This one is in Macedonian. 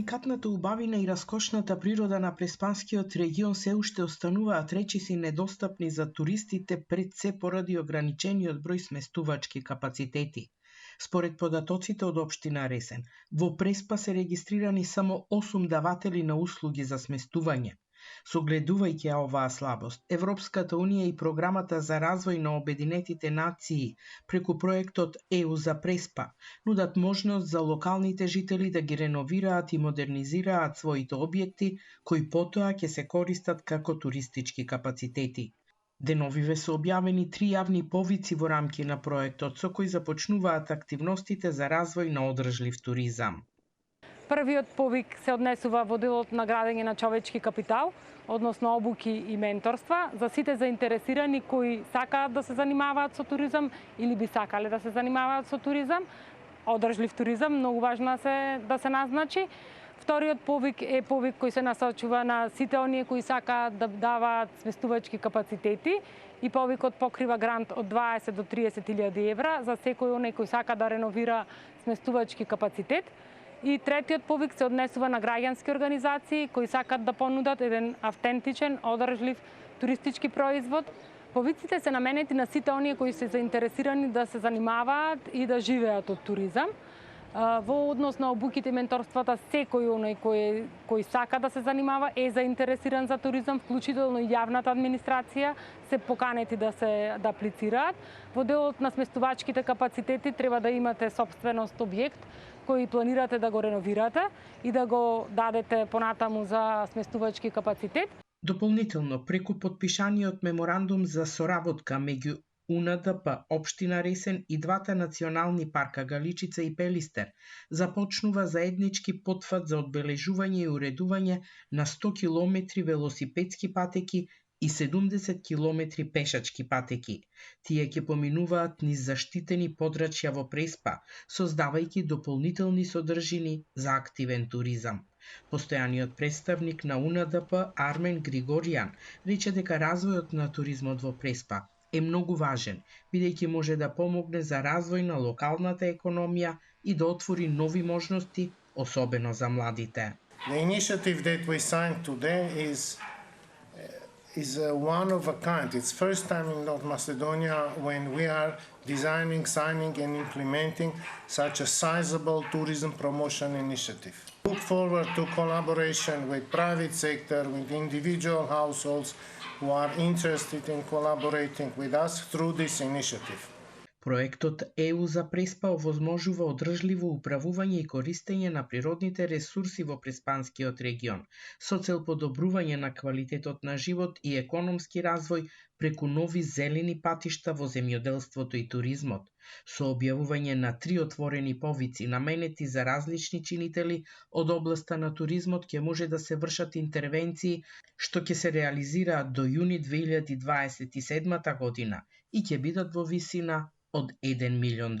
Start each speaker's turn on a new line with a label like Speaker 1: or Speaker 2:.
Speaker 1: Уникатната убавина и раскошната природа на Преспанскиот регион се уште остануваат речиси недостапни за туристите пред се поради ограничениот број сместувачки капацитети. Според податоците од општина Ресен, во Преспа се регистрирани само 8 даватели на услуги за сместување. Согледувајќи оваа слабост, Европската Унија и Програмата за развој на Обединетите нации преку проектот ЕУ за Преспа нудат можност за локалните жители да ги реновираат и модернизираат своите објекти кои потоа ќе се користат како туристички капацитети. Деновиве се објавени 3 јавни повици во рамки на проектот со кои започнуваат активностите за развој на одржлив туризам.
Speaker 2: Првиот повик се однесува во делот на градење на човечки капитал, односно обуки и менторства за сите заинтересирани кои сакаат да се занимаваат со туризам или би сакале да се занимаваат со туризам. Одржлив туризам, многу важно да се назначи. Вториот повик е повик кој се насочува на сите оние кои сакаат да даваат сместувачки капацитети и повикот покрива грант од 20 до 30.000 евра за секој оној кој сака да реновира сместувачки капацитет. И третиот повик се однесува на граѓански организации кои сакат да понудат еден автентичен, одржлив туристички производ. Повиците се наменети на сите оние кои се заинтересирани да се занимаваат и да живеат од туризам. Во однос на обуките и менторствата, секој оној кој сака да се занимава е заинтересиран за туризам, вклучително и јавната администрација, се поканети да се аплицираат. Во делот на сместувачките капацитети треба да имате собственост објект кој планирате да го реновирате и да го дадете понатаму за сместувачки капацитет.
Speaker 1: Дополнително, преку потпишаниот меморандум за соработка меѓу УНДП, Општина Ресен и двата национални парка Галичица и Пелистер, започнува заеднички потфат за одбележување и уредување на 100 километри велосипедски патеки и 70 километри пешачки патеки. Тие ќе поминуваат низ заштитени подрачја во Преспа, создавајќи дополнителни содржини за активен туризам. Постојаниот представник на УНДП Армен Григоријан рече дека развојот на туризмот во Преспа е многу важен, бидејќи може да помогне за развој на локалната економија и да отвори нови можности, особено за младите.
Speaker 3: The initiative that we signed today is one of a kind. It's first time in North Macedonia when we are designing, signing and implementing such a sizable tourism promotion initiative. Look forward to collaboration with private sector, with individual households who are interested in collaborating with us through this initiative.
Speaker 1: Проектот ЕУ за Преспа овозможува одржливо управување и користење на природните ресурси во Преспанскиот регион, со цел подобрување на квалитетот на живот и економски развој преку нови зелени патишта во земјоделството и туризмот, со објавување на 3 отворени повици наменети за различни чинители од областа на туризмот ќе може да се вршат интервенции што ќе се реализираат до јуни 2027 година и ќе бидат во висина од $1 милион.